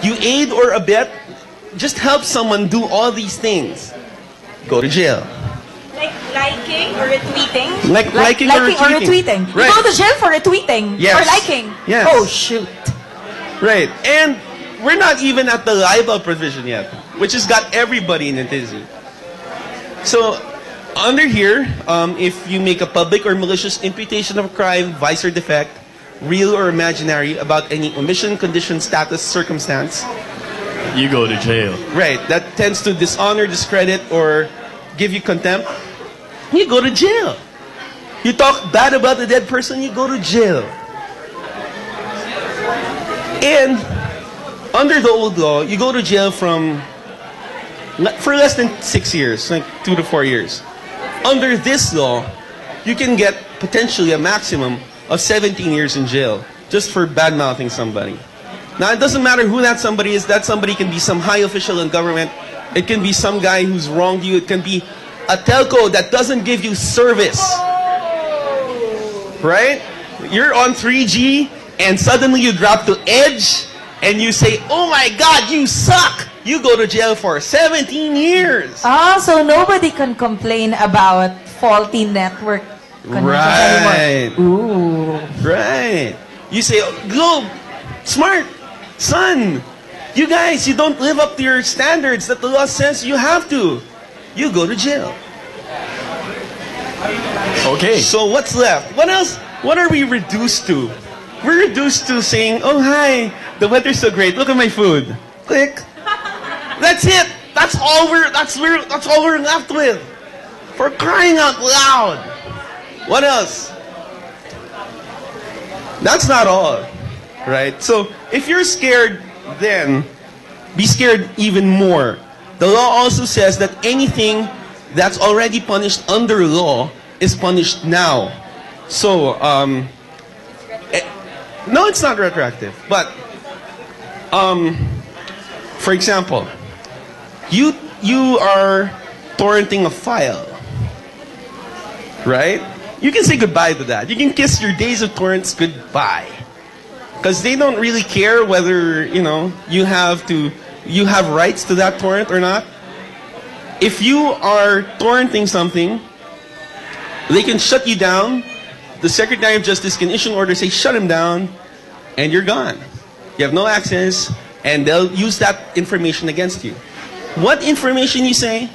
You aid or abet, just help someone do all these things, go to jail. Like liking or retweeting? Liking or retweeting. Right. You go to jail for retweeting yes. or liking. Yes. Oh, shoot. Right. And we're not even at the libel provision yet, which has got everybody in a tizzy. So, under here, if you make a public or malicious imputation of a crime, vice or defect, real or imaginary, about any omission, condition, status, circumstance, you go to jail. Right. That tends to dishonor, discredit, or give you contempt, you go to jail. You talk bad about a dead person, you go to jail. And under the old law, you go to jail for less than 6 years, like 2 to 4 years. Under this law, you can get potentially a maximum of 17 years in jail just for bad-mouthing somebody. Now, it doesn't matter who that somebody is. That somebody can be some high official in government. It can be some guy who's wronged you. It can be a telco that doesn't give you service. Right? You're on 3G and suddenly you drop to Edge and you say, oh my God, you suck. You go to jail for 17 years. Ah, so nobody can complain about faulty network connections anymore. Ooh. Right. You say, Globe, Smart, Sun, you guys, you don't live up to your standards that the law says you have to. You go to jail. Okay. So what's left? What else? What are we reduced to? We're reduced to saying, oh hi, the weather's so great. Look at my food. Click. That's it. That's all we're left with. For crying out loud. What else? That's not all. Right? So if you're scared then, be scared even more. The law also says that anything that's already punished under law is punished now. So, no, it's not retroactive. But, for example, you are torrenting a file, right? You can say goodbye to that. You can kiss your days of torrents goodbye. Because they don't really care whether, you have rights to that torrent or not. If you are torrenting something, they can shut you down. The Secretary of Justice can issue an order, say shut him down, and you're gone. You have no access, and they'll use that information against you. What information you say?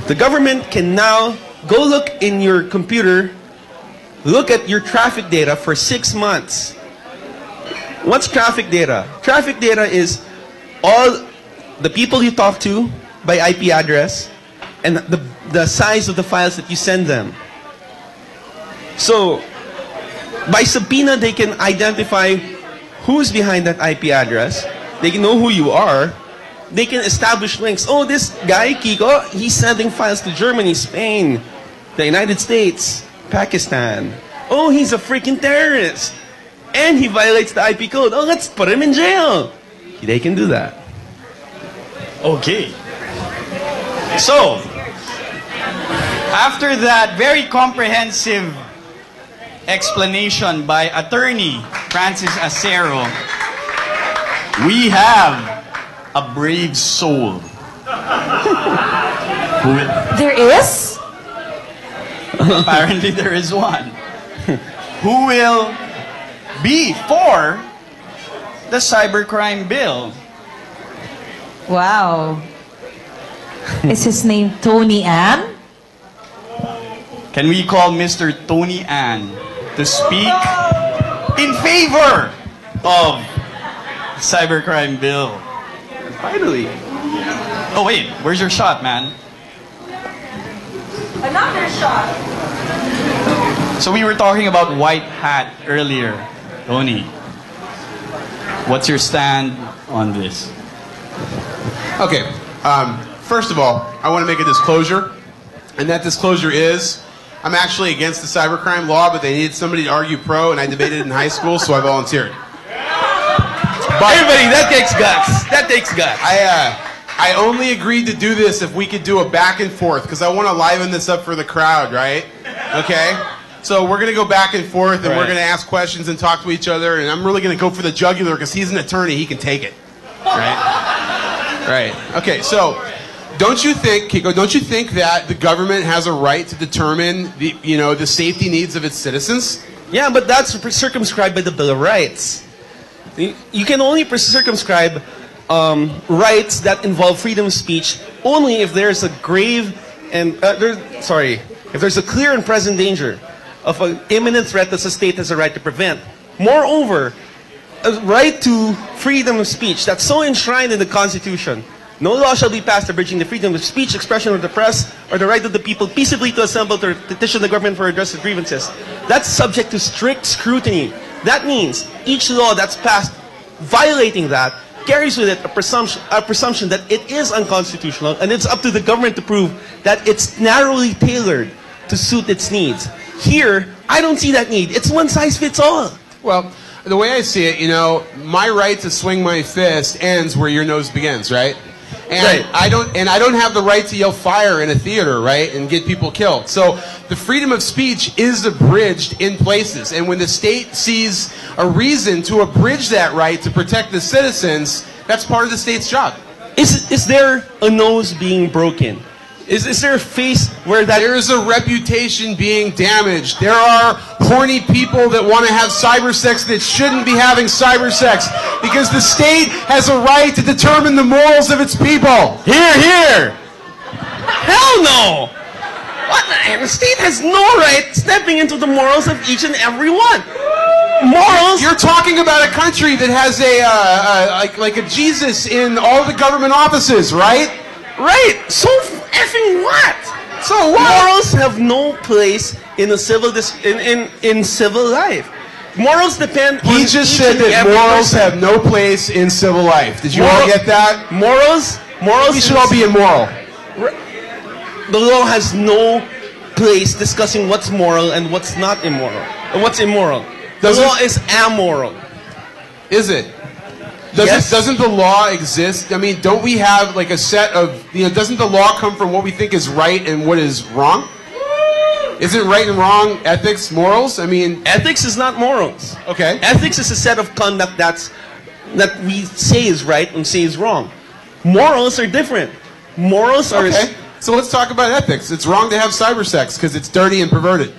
The government can now go look in your computer, look at your traffic data for 6 months. What's traffic data? Traffic data is all the people you talk to by IP address and the size of the files that you send them. So, by subpoena, they can identify who's behind that IP address. They can know who you are. They can establish links. Oh, this guy, Kiko, he's sending files to Germany, Spain, the United States, Pakistan. Oh, he's a freaking terrorist. And he violates the IP code. Oh, let's put him in jail. They can do that. Okay. So, after that very comprehensive explanation by attorney Francis Acero, we have a brave soul. There is? Apparently there is one. Who will be for the cybercrime bill. Wow. Is his name Tony Ann? Can we call Mr. Tony Ann to speak in favor of the cybercrime bill? Finally. Oh wait, where's your shot, man? Another shot. So we were talking about white hat earlier. Tony, what's your stand on this? Okay, first of all, I want to make a disclosure, and that disclosure is, I'm actually against the cybercrime law, but they needed somebody to argue pro, and I debated in high school, so I volunteered. But everybody, that takes guts. That takes guts. I only agreed to do this if we could do a back and forth, because I want to liven this up for the crowd, right? Okay? So we're going to go back and forth, and we're going to ask questions and talk to each other, and I'm really going to go for the jugular, because he's an attorney, he can take it. Right? Right. Okay, so don't you think, Kiko, don't you think that the government has a right to determine the safety needs of its citizens? Yeah, but that's circumscribed by the Bill of Rights. You can only circumscribe rights that involve freedom of speech only if there's a grave and if there's a clear and present danger of an imminent threat that the state has a right to prevent. Moreover, a right to freedom of speech that's so enshrined in the Constitution. No law shall be passed abridging the freedom of speech, expression of the press, or the right of the people peaceably to assemble to petition the government for redress of grievances. That's subject to strict scrutiny. That means each law that's passed violating that carries with it a presumption that it is unconstitutional, and it's up to the government to prove that it's narrowly tailored to suit its needs. Here, I don't see that need. It's one size fits all. Well, the way I see it, my right to swing my fist ends where your nose begins, right? And right. I don't have the right to yell fire in a theater, right, and get people killed. So the freedom of speech is abridged in places, and when the state sees a reason to abridge that right to protect the citizens, that's part of the state's job. Is there a nose being broken? Is there a face where that... There is a reputation being damaged. There are horny people that want to have cyber sex that shouldn't be having cyber sex because the state has a right to determine the morals of its people. Here, here! Hell no! What? The state has no right stepping into the morals of each and every one. Morals? You're talking about a country that has like a Jesus in all the government offices, right? Right. So effing what? So what? Morals have no place in a in civil life. Morals depend on He just said that morals have no place in civil life. Did you all get that? Morals We should all be immoral. The law has no place discussing what's moral and what's not immoral. And what's immoral. The law is amoral. Is it? Yes. Doesn't the law exist? I mean, don't we have like a set of, doesn't the law come from what we think is right and what is wrong? Isn't right and wrong ethics, morals? I mean... Ethics is not morals. Okay. Ethics is a set of conduct that we say is right and say is wrong. Morals are different. Morals are... Okay. So let's talk about ethics. It's wrong to have cyber sex because it's dirty and perverted.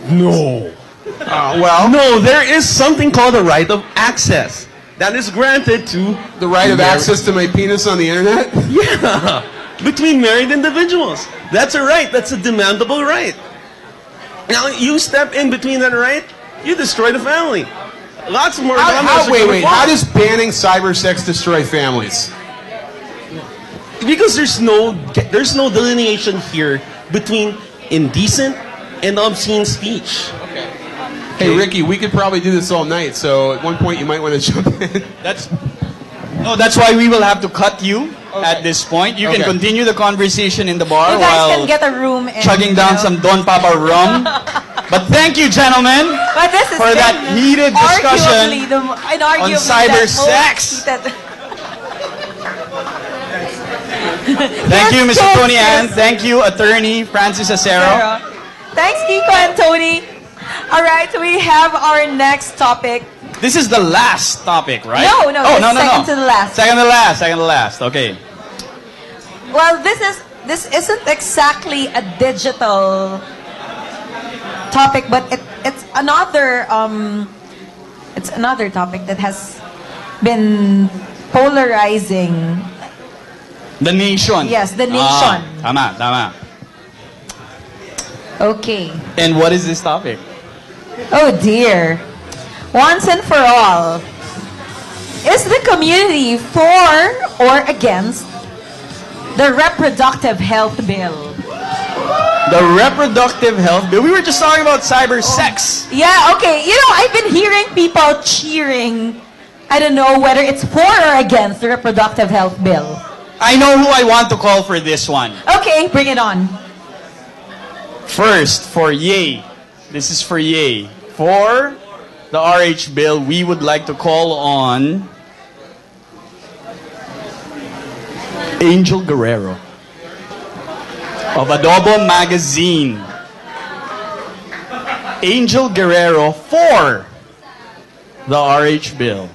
No. Well... No, there is something called a right of access. That is granted to... The right of access to my penis on the internet? Yeah. Between married individuals. That's a right. That's a demandable right. Now, you step in between that right, you destroy the family. Lots more... Wait. How does banning cyber sex destroy families? Because there's no delineation here between indecent and obscene speech. Okay. Hey, Ricky, we could probably do this all night, so at one point you might want to jump in. That's why we will have to cut you at this point. You can continue the conversation in the bar You guys while can get a room and, chugging down some Don Papa rum. But thank you, gentlemen, But this is for that heated discussion on cyber sex. Thank you, Mr. Tony Ann. Thank you, Attorney Francis Acero. Thanks, Kiko and Tony. All right, we have our next topic. This is the last topic, right? No, Oh, no. second to the last. Second to last. Okay. Well, this isn't exactly a digital topic, but it's another topic that has been polarizing. The nation. Yes, the nation. Tama. Okay. And what is this topic? Oh dear. Once and for all, is the community for or against the reproductive health bill? The reproductive health bill? We were just talking about cyber sex. Yeah, okay. I've been hearing people cheering. I don't know whether it's for or against the reproductive health bill. I know who I want to call for this one. Okay, bring it on. First, for yay. This is for yay. For the RH bill, we would like to call on Angel Guerrero of Adobo Magazine. Angel Guerrero for the RH bill.